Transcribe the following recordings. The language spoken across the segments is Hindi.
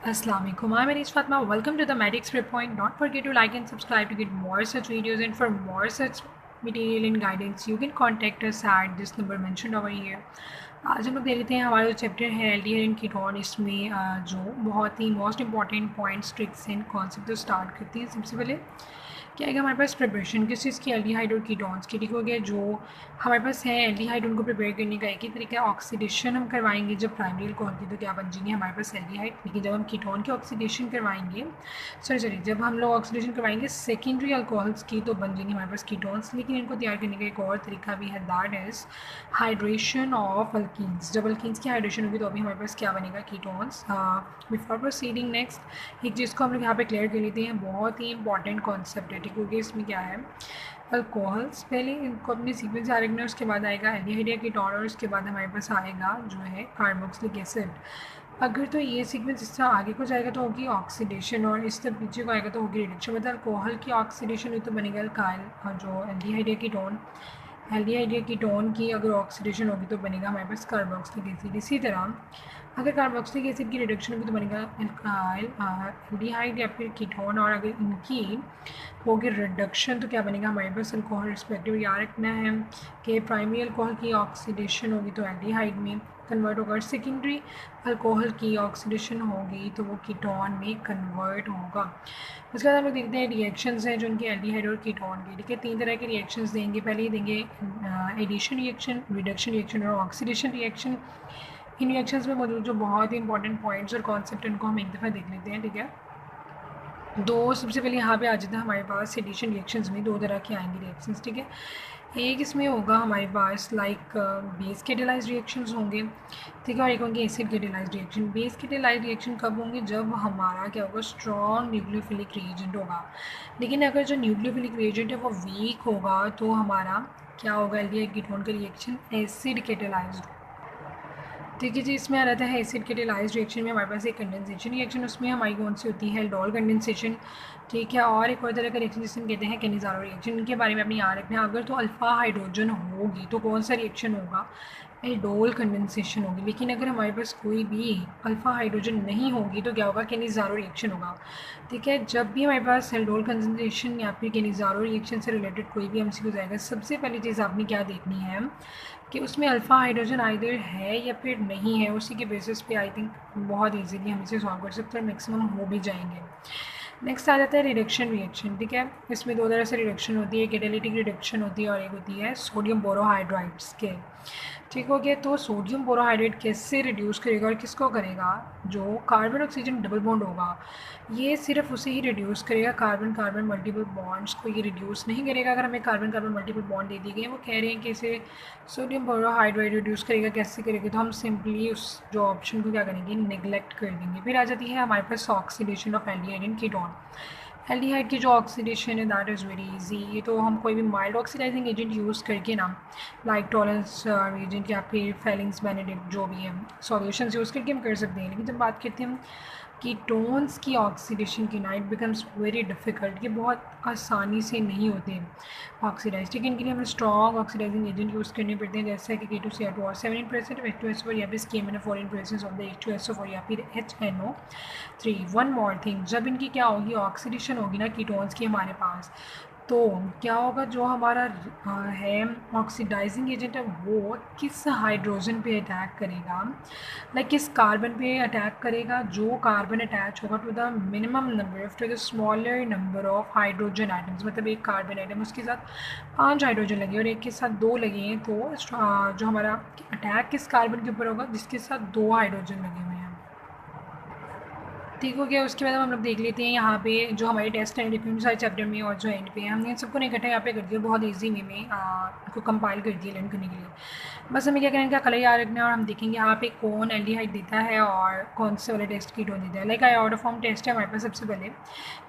Assalamu alaikum. I'm Anish Fatma. Welcome to the Magic Script Point. Don't forget to like and subscribe to get more such videos, and for more such material and guidance, you can contact us at this number mentioned over here. आज हम लोग देख लेते हैं हमारा जो चैप्टर है एल्डिहाइड एंड कीटोन। इसमें जो बहुत ही most important points tricks and concept start करते हैं। सबसे पहले क्या है कि हमारे पास प्रिपरेशन किस चीज़ की, एल्डिहाइड और कीटोन्स की। ठीक हो गया। जो हमारे पास है एल्डिहाइड, उनको प्रिपेयर करने का एक ही तरीका है, ऑक्सीडेशन हम करवाएंगे। जब प्राइमरी अल्कोहल की तो क्या बन जाएंगे हमारे पास एल्डिहाइड, लेकिन जब हम कीटोन की ऑक्सीडेशन करवाएंगे जब हम लोग ऑक्सीडेशन करवाएंगे सेकेंडरी अल्कोहल्स की तो बन जाएंगे हमारे पास कीटोन्स। लेकिन इनको तैयार करने का एक और तरीका भी है, that is hydration of alkenes. जब अल्कीन्स की हाइड्रेशन होगी तो अभी हमारे पास क्या बनेगा, कीटोन्स। बिफोर प्रोसीडिंग नेक्स्ट एक चीज़ को हम लोग यहाँ पे क्लियर कर लेते हैं, बहुत ही इंपॉर्टेंट कॉन्सेप्ट है। ठीक हो गया। इसमें क्या है, अल्कोहल्स पहले इनको अपने सीक्वेंस से रखना है, उसके बाद आएगा एल्डिहाइड या कीटोन और उसके बाद हमारे पास आएगा जो है कार्बोक्सिलिक एसिड। अगर तो ये सीक्वेंस इस तरह आगे को जाएगा तो होगी ऑक्सीडेशन और इस तरह पीछे को आएगा तो होगी रिडक्शन। मतलब अल्कोहल की ऑक्सीडेशन हुई तो बनेगा अल्काइल, और जो एल्डिहाइड या कीटोन, एल्डिहाइड या कीटोन की अगर ऑक्सीडेशन होगी तो बनेगा हमारे पास कार्बोक्सिलिक एसिड। इसी तरह अगर कार्बोक्सिलिक एसिड की रिडक्शन होगी तो बनेगा एल्काइल, एल्डिहाइड या फिर कीटोन, और अगर इनकी होगी रिडक्शन तो क्या बनेगा हमारे पास अल्कोहल। रिस्पेक्टिव याद रखना है कि प्राइमरी अल्कोहल की ऑक्सीडेशन होगी तो एल्डिहाइड में कन्वर्ट होगा, सेकेंडरी अल्कोहल की ऑक्सीडेशन होगी तो वो कीटोन में कन्वर्ट होगा। उसके बाद हम लोग देखते हैं रिएक्शंस हैं जो उनके एल्डिहाइड और कीटोन के। ठीक है, तीन तरह के रिएक्शंस देंगे। पहले ही देंगे एडिशन रिएक्शन, रिडक्शन रिएक्शन और ऑक्सीडेशन रिएक्शन। इन रिएक्शंस में मौजूद जो बहुत ही इंपॉर्टेंट पॉइंट्स और कॉन्सेप्ट उनको हम एक दफ़ा देख लेते हैं। ठीक है, दो सबसे पहले यहाँ पे आ जाता है हमारे पास एडिशन रिएक्शंस में दो तरह के आएंगे रिएक्शंस। ठीक है, एक इसमें होगा हमारे पास लाइक बेस कैटेलाइज्ड रिएक्शंस होंगे। ठीक है, और एक होंगे acid catalysed reaction. Base catalysed reaction कब होंगे, जब हमारा क्या होगा, स्ट्रॉन्ग न्यूक्लियोफिलिक रिएजेंट होगा। लेकिन अगर जो न्यूक्लियोफिलिक रिएजेंट है वो वीक होगा तो हमारा क्या होगा, एल्डिहाइड कीटोन का रिएक्शन एसिड कैटेलाइज्ड। ठीक है जी, इसमें आ रहता है एसिड कैटेलाइज्ड रिएक्शन में हमारे पास एक कंडेंसेशन रिएक्शन, उसमें हमारी कौन सी होती है, एल्डोल कंडेंसेशन। ठीक है, और एक और तरह का रिएक्शन जिसे हम कहते हैं कैनिज़ारो रिएक्शन। इनके बारे में अपने याद रखना है। अगर तो अल्फ़ा हाइड्रोजन होगी तो कौन सा रिएक्शन होगा, एल्डोल कंडेंसेशन होगी। लेकिन अगर हमारे पास कोई भी अल्फ़ा हाइड्रोजन नहीं होगी तो क्या होगा, कैनिज़ारो रिएक्शन होगा। ठीक है, जब भी हमारे पास एल्डोल कंडेंसेशन या फिर कैनिज़ारो रिएक्शन से रिलेटेड कोई भी एमसीक्यू जाएगा, सबसे पहली चीज़ आपने क्या देखनी है कि उसमें अल्फ़ा हाइड्रोजन आइदर है या फिर नहीं है। उसी के बेसिस पे आई थिंक बहुत इजीली हम इसे सॉल्व कर सकते हैं, मैक्सिमम हो भी जाएंगे। नेक्स्ट आ जाता है रिडक्शन रिएक्शन। ठीक है, इसमें दो तरह से रिडक्शन होती है, कैटालिटिक रिडक्शन होती है और एक होती है सोडियम बोरोहाइड्राइड्स के। ठीक हो गया, तो सोडियम बोरोहाइड्रेट कैसे रिड्यूस करेगा और किसको करेगा, जो कार्बन ऑक्सीजन डबल बॉन्ड होगा ये सिर्फ उसे ही रिड्यूस करेगा, कार्बन कार्बन मल्टीपल बॉन्ड्स को ये रिड्यूस नहीं करेगा। अगर हमें कार्बन कार्बन मल्टीपल बॉन्ड दे दिए गए, वो कह रहे हैं कि इसे सोडियम बोरोहाइड्रेट रिड्यूस करेगा, कैसे करेगा, तो हम सिंपली उस जो ऑप्शन को क्या करेंगे, नेग्लेक्ट कर देंगे। फिर आ जाती है हमारे पास oxidation of aldehyde and ketone. Aldehyde की जो ऑक्सीडेशन है दैट इज़ वेरी इजी। ये तो हम कोई भी माइल्ड ऑक्सीडाइजिंग एजेंट यूज़ करके ना, लाइक टॉलरेंस एजेंट या फिर फेलिंग्स बेनेडिक्ट जो भी है सॉल्यूशंस यूज़ करके हम कर सकते हैं। लेकिन जब बात करते हैं हम कीटोन्स की ऑक्सीडेशन की ना, इट बिकम्स वेरी डिफ़िकल्ट। ये बहुत आसानी से नहीं होते ऑक्सीडाइज। ठीक है, इनके लिए हमें स्ट्रॉन्ग ऑक्सीडाइजिंग एजेंट यूज़ करने पड़ते हैं, जैसे कि K2Cr2 और 17% H2SO4 या फिर KMnO4 in presence of the H2SO4 या फिर HNO3। वन मोर थिंग, जब इनकी क्या होगी, ऑक्सीडेशन होगी ना कीटोन्स की हमारे पास, तो क्या होगा, जो हमारा है ऑक्सीडाइजिंग एजेंट है वो किस हाइड्रोजन पे अटैक करेगा, लाइक किस कार्बन पे अटैक करेगा, जो कार्बन अटैच होगा to the minimum number to the smaller number of hydrogen items. मतलब एक कार्बन आइटम उसके साथ 5 हाइड्रोजन लगे और एक के साथ 2 लगे हैं, तो जो हमारा अटैक किस कार्बन के ऊपर होगा, जिसके साथ 2 हाइड्रोजन लगे हुए हैं। ठीक हो गया। उसके बाद हम लोग देख लेते हैं यहाँ पे जो हमारे टेस्ट हैं डिफरेंट सारे चैप्टर में और जो एंड पे है, हमने सबको इकट्ठा यहाँ पे कर दिया, बहुत इजी वे में इनको कंपाइल कर दिया लर्न करने के लिए। बस हमें क्या करना है, क्या कलर याद रखना है और हम देखेंगे यहाँ पे कौन एल्डिहाइड देता है और कौन से वाले टेस्ट कीटोन देता है। लाइक आयोडो फॉर्म टेस्ट है हमारे पास। सबसे पहले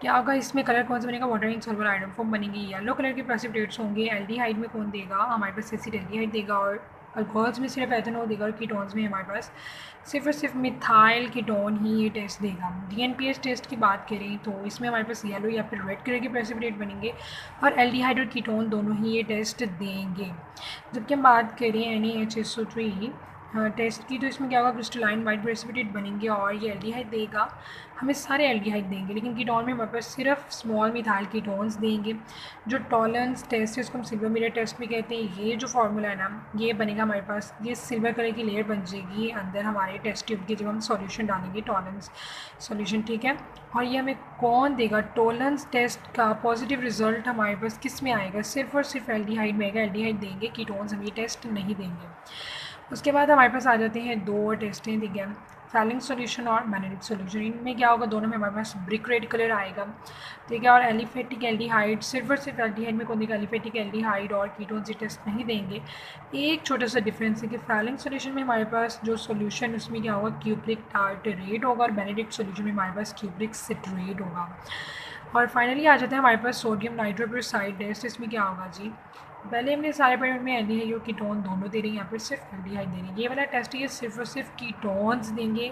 क्या होगा, इसमें कलर कौन सा बनेगा, वाटर इनसॉल्युबल आयोडो फॉर्म बनेगी। येलो कलर के प्रेसिपिटेट्स होंगे। एल्डिहाइड में कौन देगा, हमारे पास एसिड एल्डिहाइड देगा, और अल्कोहल्स में सिर्फ एथेनॉल देगा, और कीटोन्स में हमारे पास सिर्फ और सिर्फ मिथाइल कीटोन ही ये टेस्ट देगा। डीएनपीएस टेस्ट की बात करें तो इसमें हमारे पास येलो या फिर रेड कलर के प्रेसिपिटेट बनेंगे और एल्डिहाइड और कीटोन दोनों ही ये टेस्ट देंगे। जबकि हम बात करें NaHSO3 टेस्ट की, तो इसमें क्या होगा, क्रिस्टलाइन वाइट प्रेसिपिटेट बनेंगे और ये एल्डिहाइड देगा, हमें सारे एल्डिहाइड देंगे। लेकिन कीटोन में हमारे पास सिर्फ स्मॉल मिथाइल कीटोन्स देंगे। जो टॉलरेंस टेस्ट है उसको हम सिल्वर मिरर टेस्ट भी कहते हैं। ये जो फार्मूला है ना, ये बनेगा हमारे पास, ये सिल्वर कलर की लेयर बन जाएगी अंदर हमारे टेस्ट ट्यूब की जब हम सॉल्यूशन डालेंगे, टॉलरेंस सॉल्यूशन, ठीक है। और ये हमें कौन देगा, टॉलरेंस टेस्ट का पॉजिटिव रिजल्ट हमारे पास किस में आएगा, सिर्फ और सिर्फ एल्डिहाइड में आएगा। एल्डिहाइड देंगे, कीटोन्स हम ये टेस्ट नहीं देंगे। उसके बाद हमारे पास आ जाते हैं दो और टेस्टें, ठीक है, फैलिंग सॉल्यूशन और बेनेडिक्ट सॉल्यूशन। इनमें क्या होगा, दोनों में हमारे पास ब्रिक रेड कलर आएगा, ठीक है। और एलिफेटिक एल्डिहाइड, सिर्फ और सिर्फ एल्डिहाइड में कौन देगा, एलिफेटिक एल्डिहाइड और कीटोन से टेस्ट नहीं देंगे। एक छोटा सा डिफरेंस है कि फैलिंग सॉल्यूशन में हमारे पास जो सॉल्यूशन उसमें क्या होगा, क्यूप्रिक टार्टरेट होगा, और बेनेडिक्ट सॉल्यूशन में हमारे पास क्यूप्रिक सिट्रेट होगा। और फाइनली आ जाता है हमारे पास सोडियम नाइट्रोक्लोराइड टेस्ट। इसमें क्या होगा जी, पहले हमने सारे पॉइंट में एल्डिहाइड और कीटोन दोनों दे रही हैं, यहाँ पर सिर्फ एल्डिहाइड दे रही है। ये वाला टेस्ट है, सिर्फ और सिर्फ कीटोन्स देंगे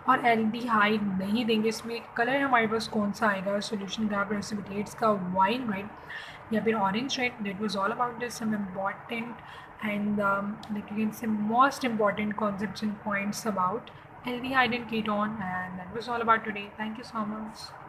और एल्डिहाइड नहीं देंगे। इसमें कलर हमारे पास कौन सा आएगा सोल्यूशन का, प्रेसिपिटेट्स का, वाइन रेड या फिर orange red. That was all about this some important and like you can say most important concepts and points about aldehyde and ketone, and that was all about today. Thank you so much.